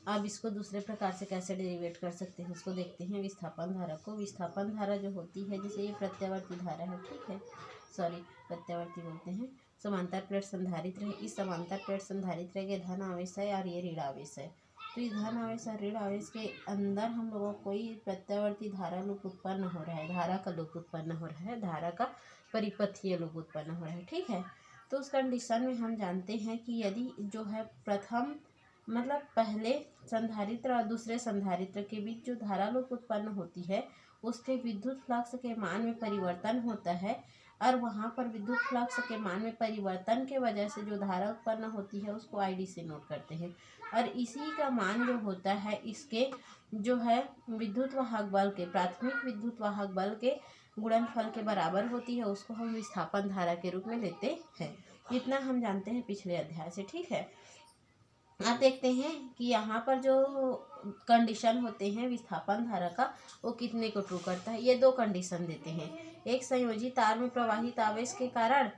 अब इसको दूसरे प्रकार से कैसे डेरिवेट कर सकते हैं उसको देखते हैं। विस्थापन धारा को, विस्थापन धारा जो होती है, जैसे ये प्रत्यावर्ती धारा है, ठीक है, सॉरी प्रत्यावर्ती बोलते हैं। समांतर प्लेट संधारित्र है, इस समांतर प्लेट संधारित्र के धन आवेश है और ये ऋण आवेश है। तो इस धन आवेश और ऋण आवेश के अंदर हम लोगों को कोई प्रत्यावर्ती धारा लूप उत्पन्न हो रहा है, धारा का लूप उत्पन्न हो रहा है, धारा का परिपथीय लूप उत्पन्न हो रहा है, ठीक है। तो उस कंडीशन में हम जानते हैं कि यदि जो है प्रथम मतलब पहले संधारित्र और दूसरे संधारित्र के बीच जो धारा लूप उत्पन्न होती है उसके विद्युत फ्लक्स के मान में परिवर्तन होता है, और वहाँ पर विद्युत फ्लक्स के मान में परिवर्तन के वजह से जो धारा उत्पन्न होती है उसको आईडी से नोट करते हैं। और इसी का मान जो होता है इसके जो है विद्युत वाहक बल के, प्राथमिक विद्युत वाहक बल के गुणनफल के बराबर होती है, उसको हम विस्थापन धारा के रूप में लेते हैं। इतना हम जानते हैं पिछले अध्याय से, ठीक है। अब देखते हैं कि यहाँ पर जो कंडीशन होते हैं विस्थापन धारा का वो कितने को ट्रू करता है। ये दो कंडीशन देते हैं। एक संयोजी तार में प्रवाहित आवेश के कारण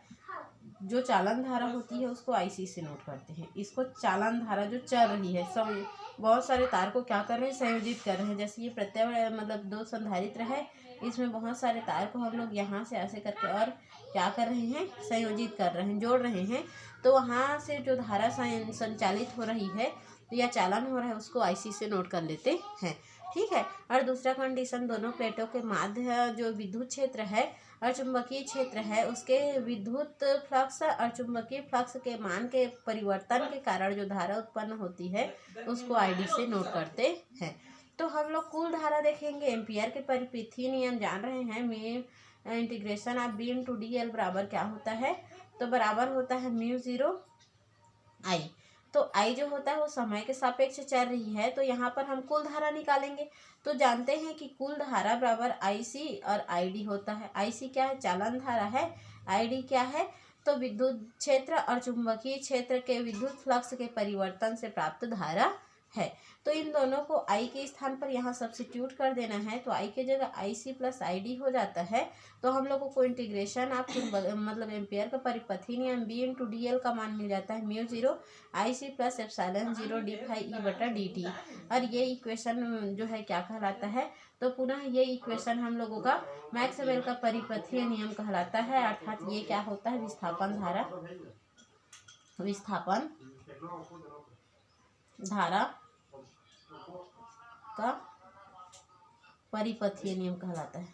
जो चालन धारा होती है उसको आईसी से नोट करते हैं। इसको चालन धारा जो चल रही है, सब बहुत सारे तार को क्या कर रहे हैं, संयोजित कर रहे हैं। जैसे ये प्रत्यावर्ती मतलब दो संधारित्र है, इसमें बहुत सारे तार को हम लोग यहाँ से ऐसे करके और क्या कर रहे हैं, संयोजित कर रहे हैं, जोड़ रहे हैं। तो वहाँ से जो धारा संचालित हो रही है या चालन हो रहा है उसको आईसी से नोट कर लेते हैं, ठीक है। और दूसरा कंडीशन, दोनों प्लेटों के माध्य जो विद्युत क्षेत्र है और चुंबकीय क्षेत्र है उसके विद्युत फ्लक्स और चुंबकीय फ्लक्स के मान के परिवर्तन के कारण जो धारा उत्पन्न होती है उसको आईडी से नोट करते हैं। तो हम लोग कुल धारा देखेंगे। एम्पियर के परिपथीय नियम जान रहे हैं। में integration of B into D L बराबर क्या होता है, तो बराबर होता है म्यू जीरो आई। तो आई जो होता है वो समय के सापेक्ष चल रही है, तो यहाँ पर हम कुल धारा निकालेंगे। तो जानते हैं कि कुल धारा बराबर आईसी और आईडी होता है। आईसी क्या है, चालन धारा है। आईडी क्या है, तो विद्युत क्षेत्र और चुंबकीय क्षेत्र के विद्युत फ्लक्स के परिवर्तन से प्राप्त धारा है। तो इन दोनों को आई के स्थान पर यहाँ सब्स्टिट्यूट कर देना है, तो आई की जगह आई सी प्लस आई डी हो जाता है। तो हम लोगों को इंटीग्रेशन आप मतलब एम्पियर का परिपथीय नियम बी इंटू डी एल का मान मिल जाता है mu zero I C plus epsilon zero D phi E बटा डी टी। और ये इक्वेशन जो है क्या कहलाता है, तो पुनः ये इक्वेशन हम लोगों का मैक्सवेल का परिपथीय नियम कहलाता है। अर्थात ये क्या होता है, विस्थापन धारा, विस्थापन धारा का परिपथीय नियम कहलाता है।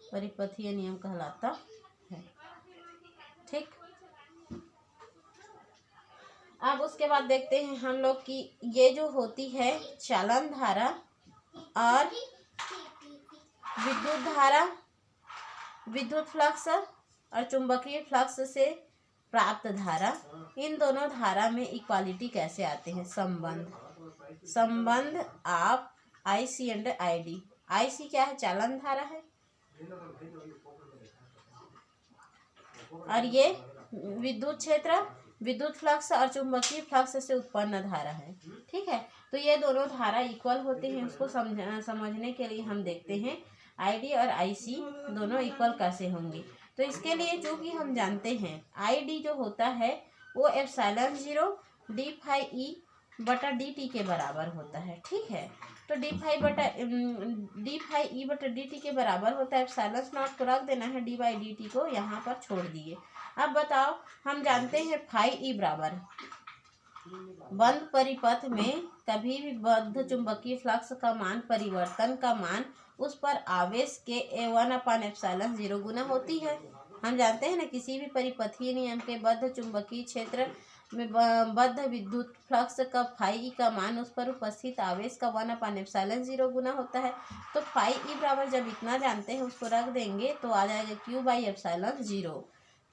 परिपथीय नियम कहलाता है, ठीक। अब उसके बाद देखते हैं हम लोग कि ये जो होती है चालन धारा और विद्युत धारा, विद्युत फ्लक्स और चुंबकीय फ्लक्स से प्राप्त धारा, इन दोनों धारा में इक्वालिटी कैसे आते हैं, संबंध of IC and ID. IC क्या है, चालन धारा है, और ये विद्युत क्षेत्र, विद्युत फ्लक्स और चुंबकीय फ्लक्स से उत्पन्न धारा है, ठीक है। तो ये दोनों धारा इक्वल होते हैं, उसको समझने के लिए हम देखते हैं आईडी और आईसी दोनों इक्वल कैसे होंगे। तो इसके लिए जो कि हम जानते हैं आईडी जो होता है वो epsilon zero D phi E बटा डी टी के बराबर होता है, ठीक है। तो डी फाई ई बटा डी टी के बराबर होता है। एप्सिलॉन नॉट को रख देना है, डी बाई डी टी को यहाँ पर छोड़ दिए। अब बताओ, हम जानते हैं फाई ई बराबर बंद परिपथ में कभी भी बद्ध चुंबकीय फ्लक्स का मान परिवर्तन का मान उस पर आवेश के A1/एप्सिलॉन 0 गुना होती है। हम जानते हैं ना, किसी भी परिपथीय नियम के बद्ध चुंबकीय क्षेत्र में बद्ध विद्युत फ्लक्स का फाई का मान उस पर उपस्थित आवेश का 1/एप्सिलॉन 0 गुना होता है। तो फाई ई बराबर जब इतना जानते हैं उसको रख देंगे तो आ जाएगा Q/एप्सिलॉन 0।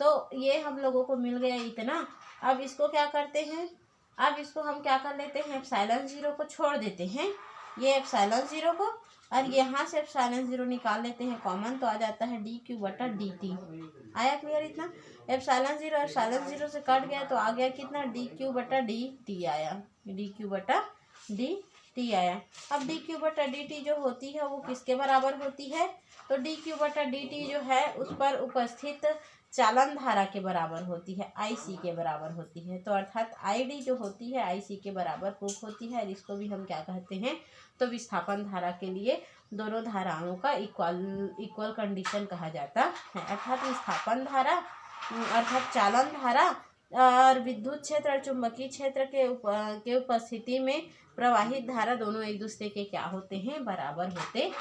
तो ये हम लोगों को मिल गया इतना। अब इसको क्या करते हैं, अब इसको हम क्या कर लेते हैं, एप्सिलॉन 0 को छोड़ देते हैं, ये एप्सिलॉन 0 को, और यहाँ से एप्सिलॉन 0 निकाल लेते हैं कॉमन, तो आ जाता है डी क्यू बटा डी टी। आया क्लियर इतना। एप्सिलॉन 0 से कट गया तो आ गया कितना, डी क्यू बटा डी टी आया, डी क्यू बटा डी टी। टी आया। अब डी क्यू बटा डी टी जो होती है वो किसके बराबर होती है, तो डी क्यू बटा डी टी जो है उस पर उपस्थित चालन धारा के बराबर होती है, आई सी के बराबर होती है। तो अर्थात आई डी जो होती है आई सी के बराबर प्रूफ होती है। और इसको भी हम क्या कहते हैं, तो विस्थापन धारा के लिए दोनों धाराओं का इक्वल कंडीशन कहा जाता है। अर्थात विस्थापन धारा अर्थात चालन धारा और विद्युत क्षेत्र और चुंबकीय क्षेत्र के उपस्थिति में प्रवाहित धारा दोनों एक दूसरे के क्या होते हैं, बराबर होते हैं।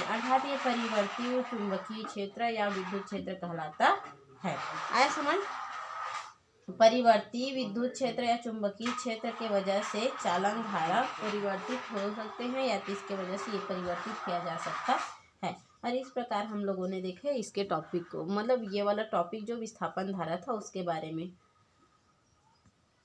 अर्थात ये परिवर्ती चुंबकीय क्षेत्र या विद्युत क्षेत्र कहलाता है। आया समझ। परिवर्ती विद्युत क्षेत्र या चुंबकीय क्षेत्र के वजह से चालन धारा परिवर्तित हो सकते हैं या तो इसके वजह से ये परिवर्तित किया जा सकता है। और इस प्रकार हम लोगों ने देखा इसके टॉपिक को, मतलब ये वाला टॉपिक जो विस्थापन धारा था उसके बारे में।